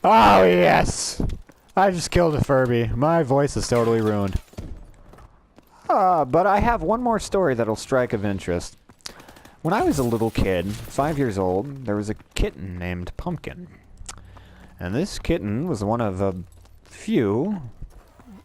Oh, yes! I just killed a Furby. My voice is totally ruined. But I have one more story that'll strike of interest. When I was a little kid, 5 years old, there was a kitten named Pumpkin. And this kitten was one of a few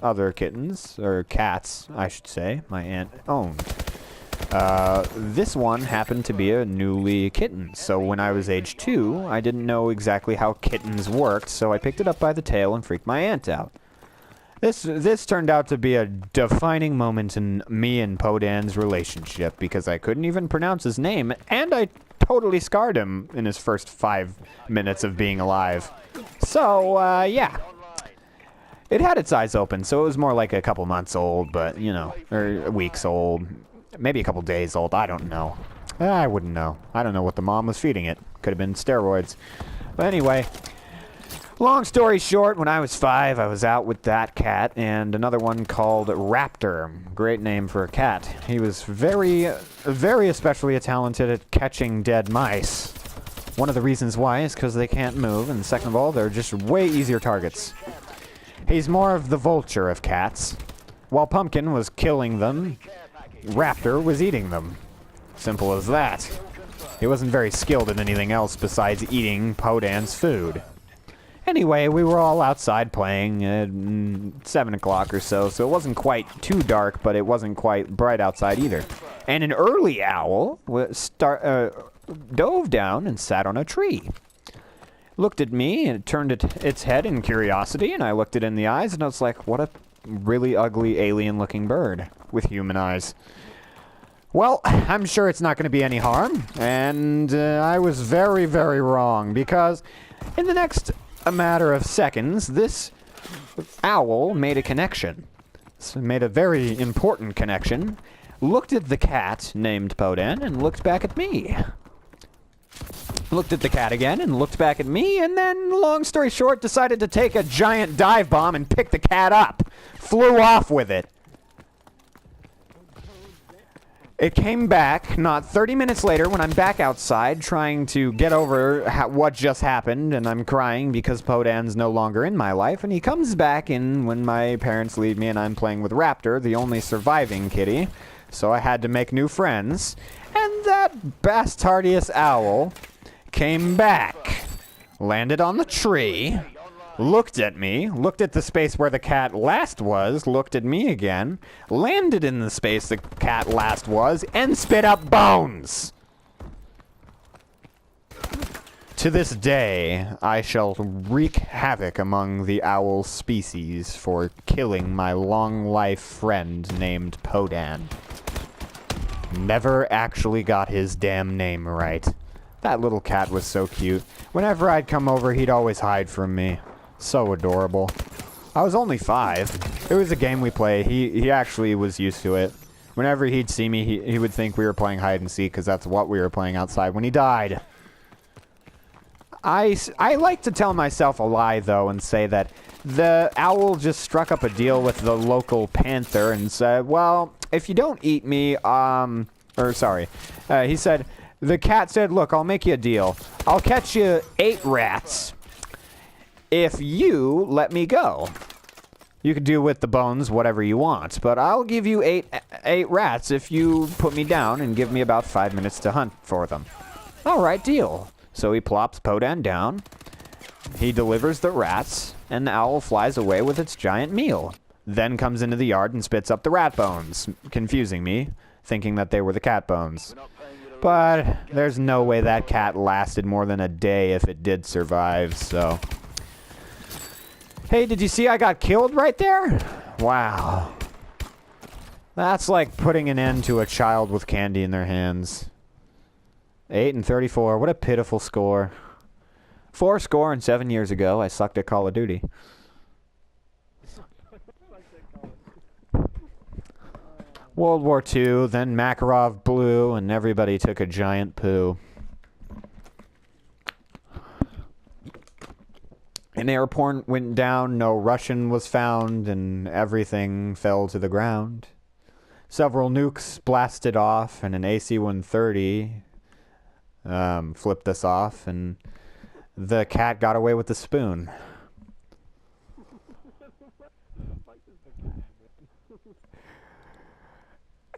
other kittens, or cats, I should say, my aunt owned. This one happened to be a newly kitten, so when I was age 2, I didn't know exactly how kittens worked, so I picked it up by the tail and freaked my aunt out. This turned out to be a defining moment in me and Podan's relationship, because I couldn't even pronounce his name, and I totally scarred him in his first 5 minutes of being alive. So, yeah. It had its eyes open, so it was more like a couple months old, but, you know, or weeks old. Maybe a couple days old, I don't know. I wouldn't know. I don't know what the mom was feeding it. Could have been steroids. But anyway, long story short, when I was 5, I was out with that cat and another one called Raptor. Great name for a cat. He was very especially talented at catching dead mice. One of the reasons why is because they can't move, and second of all, they're just way easier targets. He's more of the vulture of cats. While Pumpkin was killing them, Raptor was eating them. Simple as that. He wasn't very skilled in anything else besides eating Podan's food. Anyway, we were all outside playing at 7 o'clock or so, so it wasn't quite too dark, but it wasn't quite bright outside either. And an early owl dove down and sat on a tree. Looked at me and turned its head in curiosity, and I looked it in the eyes, and I was like, what a really ugly alien-looking bird with human eyes. Well, I'm sure it's not going to be any harm, and I was very, very wrong, because in the next matter of seconds, this owl made a connection. Made a very important connection, looked at the cat named Podan, and looked back at me. Looked at the cat again, and looked back at me, and then, long story short, decided to take a giant dive bomb and pick the cat up. Flew off with it. It came back not 30 minutes later when I'm back outside trying to get over what just happened, and I'm crying because Podan's no longer in my life, and he comes back in when my parents leave me and I'm playing with Raptor, the only surviving kitty, so I had to make new friends, and that bastardious owl came back, landed on the tree, looked at me, looked at the space where the cat last was, looked at me again, landed in the space the cat last was, and spit up bones! To this day, I shall wreak havoc among the owl species for killing my long-life friend named Podan. Never actually got his damn name right. That little cat was so cute. Whenever I'd come over, he'd always hide from me. So adorable. I was only 5. It was a game we played. He actually was used to it. Whenever he'd see me, he would think we were playing hide and seek, because that's what we were playing outside when he died. I like to tell myself a lie, though, and say that the owl just struck up a deal with the local panther and said, well, if you don't eat me, he said, the cat said, look, I'll make you a deal. I'll catch you 8 rats if you let me go. You can do with the bones whatever you want, but I'll give you 8 rats if you put me down and give me about 5 minutes to hunt for them. All right, deal. So he plops Podan down, he delivers the rats, and the owl flies away with its giant meal. Then comes into the yard and spits up the rat bones, confusing me, thinking that they were the cat bones. But there's no way that cat lasted more than a day if it did survive, so... Hey, did you see I got killed right there? Wow. That's like putting an end to a child with candy in their hands. 8 and 34, what a pitiful score. 7 years ago, I sucked at Call of Duty. World War II, then Makarov blew, and everybody took a giant poo. An airport went down, no Russian was found, and everything fell to the ground. Several nukes blasted off, and an AC-130 flipped us off, and the cat got away with the spoon.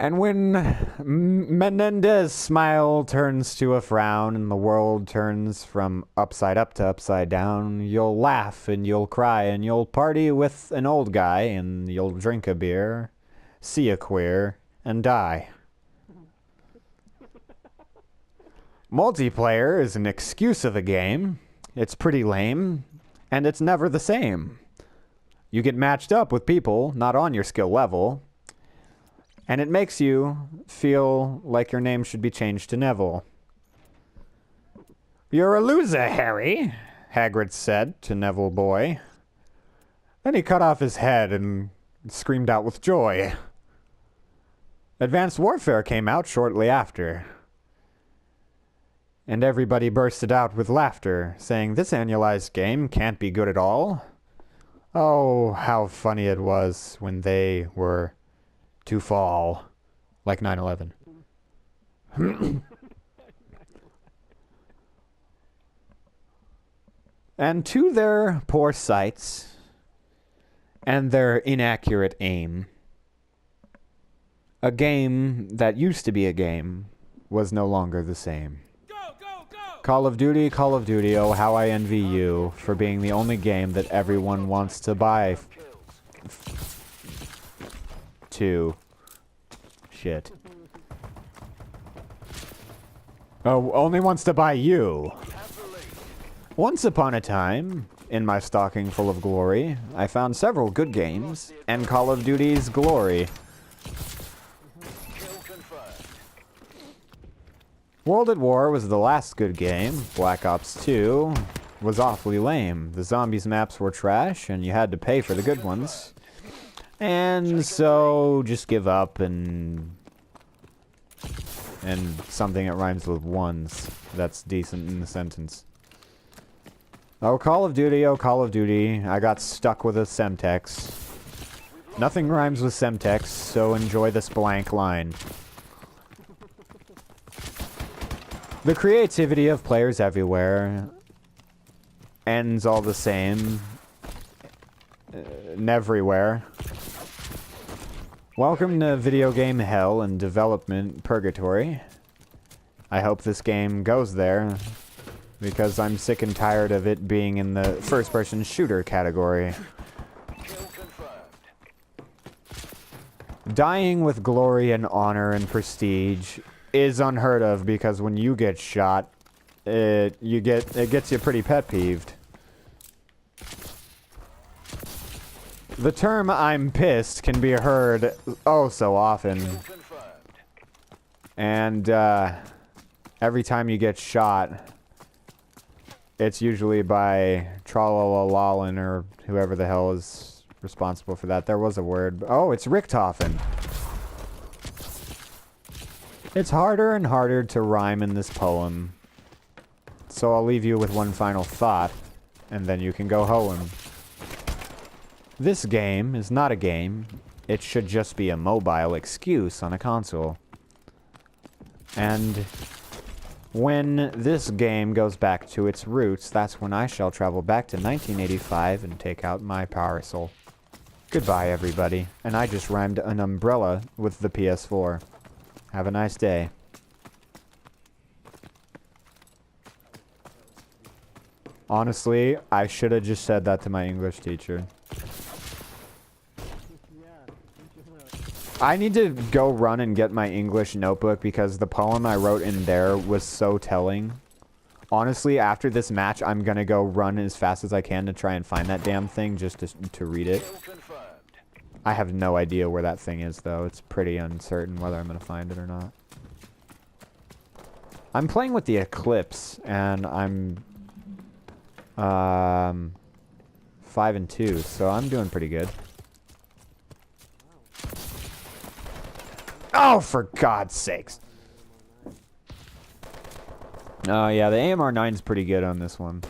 And when Menendez's smile turns to a frown and the world turns from upside up to upside down, you'll laugh and you'll cry and you'll party with an old guy and you'll drink a beer, see a queer, and die. Multiplayer is an excuse of a game. It's pretty lame, and it's never the same. You get matched up with people not on your skill level, and it makes you feel like your name should be changed to Neville. "You're a loser, Harry," Hagrid said to Neville Boy. Then he cut off his head and screamed out with joy. Advanced Warfare came out shortly after, and everybody bursted out with laughter, saying this annualized game can't be good at all. Oh, how funny it was when they were to fall, like 9/11. And to their poor sights and their inaccurate aim, a game that used to be a game was no longer the same. Call of Duty, oh how I envy you for being the only game that everyone wants to buy. Shit. Oh, only wants to buy you. Once upon a time, in my stocking full of glory, I found several good games, and Call of Duty's glory. World at War was the last good game. Black Ops 2 was awfully lame. The zombies maps were trash, and you had to pay for the good ones. And so, just give up and something that rhymes with ones that's decent in the sentence. Oh, Call of Duty, I got stuck with a Semtex. Nothing rhymes with Semtex, so enjoy this blank line. The creativity of players everywhere ends all the same. Neverywhere. Welcome to video game hell and development purgatory. I hope this game goes there, because I'm sick and tired of it being in the first-person shooter category. Dying with glory and honor and prestige is unheard of, because when you get shot, it gets you pretty pet peeved. The term "I'm pissed" can be heard oh so often. And every time you get shot, it's usually by Tralalalin or whoever the hell is responsible for that. There was a word. Oh, it's Richtofen. It's harder and harder to rhyme in this poem. So I'll leave you with one final thought, and then you can go home. This game is not a game. It should just be a mobile excuse on a console. And when this game goes back to its roots, that's when I shall travel back to 1985 and take out my parasol. Goodbye, everybody. And I just rhymed an umbrella with the PS4. Have a nice day. Honestly, I should have just said that to my English teacher. I need to go run and get my English notebook because the poem I wrote in there was so telling. Honestly, after this match, I'm gonna go run as fast as I can to try and find that damn thing just to read it. I have no idea where that thing is, though. It's pretty uncertain whether I'm gonna find it or not. I'm playing with the Eclipse, and I'm 5-2, so I'm doing pretty good. Oh, for God's sakes! Oh yeah, the AMR-9's pretty good on this one.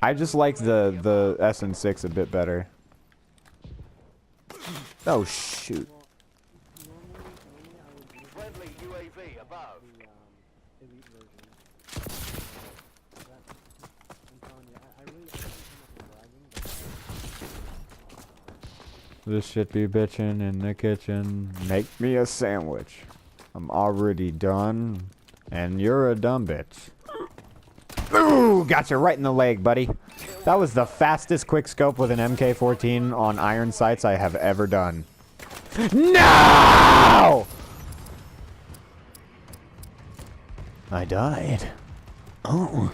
I just like the SN6 a bit better. Oh shoot. Friendly UAV above. This shit be bitchin' in the kitchen. Make me a sandwich. I'm already done. And you're a dumb bitch. Ooh, gotcha right in the leg, buddy. That was the fastest quick scope with an MK14 on iron sights I have ever done. No! I died. Oh.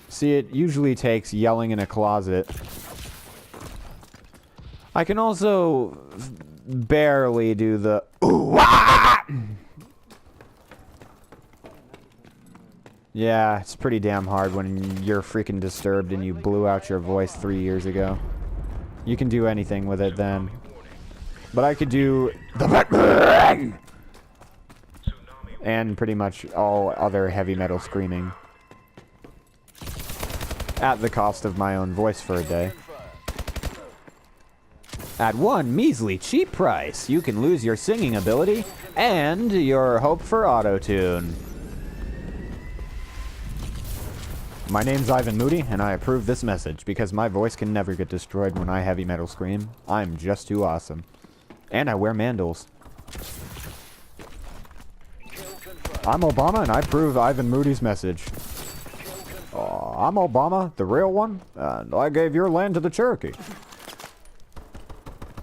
See, it usually takes yelling in a closet. I can also barely do the ooh, ah! Yeah, it's pretty damn hard when you're freaking disturbed and you blew out your voice 3 years ago. You can do anything with it then. But I could do the and pretty much all other heavy metal screaming. At the cost of my own voice for a day. At one measly cheap price, you can lose your singing ability and your hope for auto-tune. My name's Ivan Moody, and I approve this message because my voice can never get destroyed when I heavy metal scream. I'm just too awesome. And I wear mandals. I'm Obama, and I approve Ivan Moody's message. I'm Obama, the real one, and I gave your land to the Cherokee.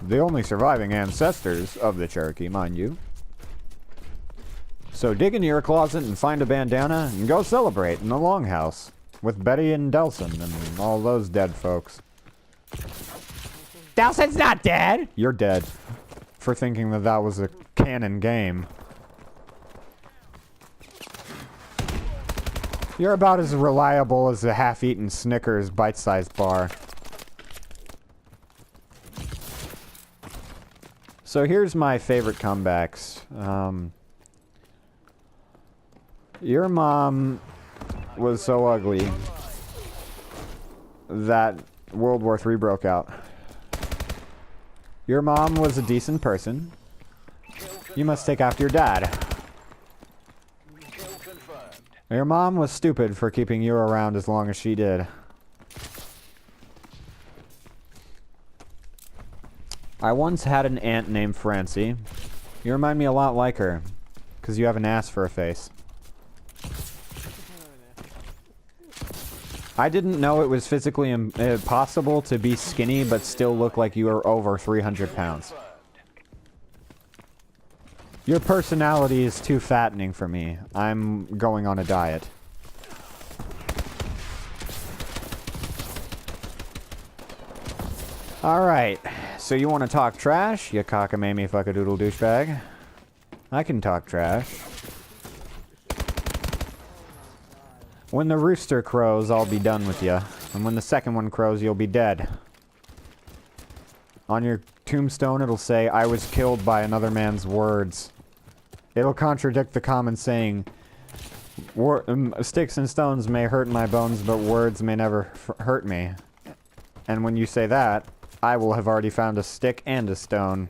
The only surviving ancestors of the Cherokee, mind you. So dig into your closet and find a bandana and go celebrate in the Longhouse with Betty and Delson and all those dead folks. Delson's not dead! You're dead for thinking that that was a canon game. You're about as reliable as a half-eaten Snickers bite-sized bar. So here's my favorite comebacks. Your mom was so ugly that World War III broke out. Your mom was a decent person. You must take after your dad. Your mom was stupid for keeping you around as long as she did. I once had an aunt named Francie. You remind me a lot like her, because you have an ass for a face. I didn't know it was physically impossible to be skinny but still look like you were over 300 pounds. Your personality is too fattening for me. I'm going on a diet. Alright, so you want to talk trash, you cockamamie fuckadoodle douchebag? I can talk trash. When the rooster crows, I'll be done with you. And when the second one crows, you'll be dead. On your tombstone, it'll say, I was killed by another man's words. It'll contradict the common saying, sticks and stones may hurt my bones, but words may never hurt me. And when you say that, I will have already found a stick and a stone.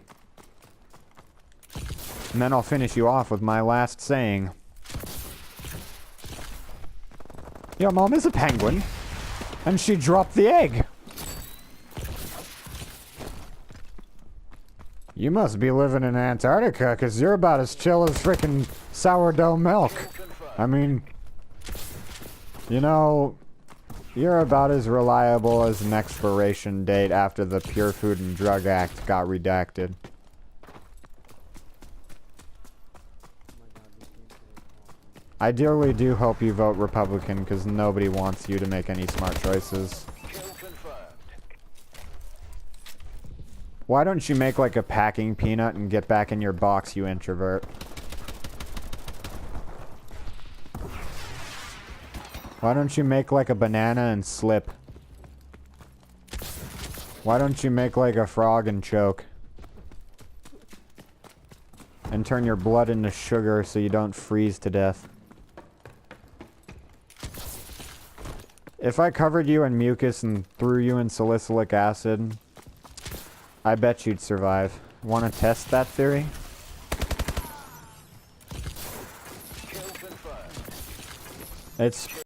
And then I'll finish you off with my last saying. Your mom is a penguin, and she dropped the egg. You must be living in Antarctica, because you're about as chill as frickin' sourdough milk. I mean, you know, you're about as reliable as an expiration date after the Pure Food and Drug Act got redacted. I dearly do hope you vote Republican, because nobody wants you to make any smart choices. Why don't you make like a packing peanut and get back in your box, you introvert? Why don't you make like a banana and slip? Why don't you make like a frog and choke? And turn your blood into sugar so you don't freeze to death. If I covered you in mucus and threw you in salicylic acid, I bet you'd survive. Want to test that theory? It's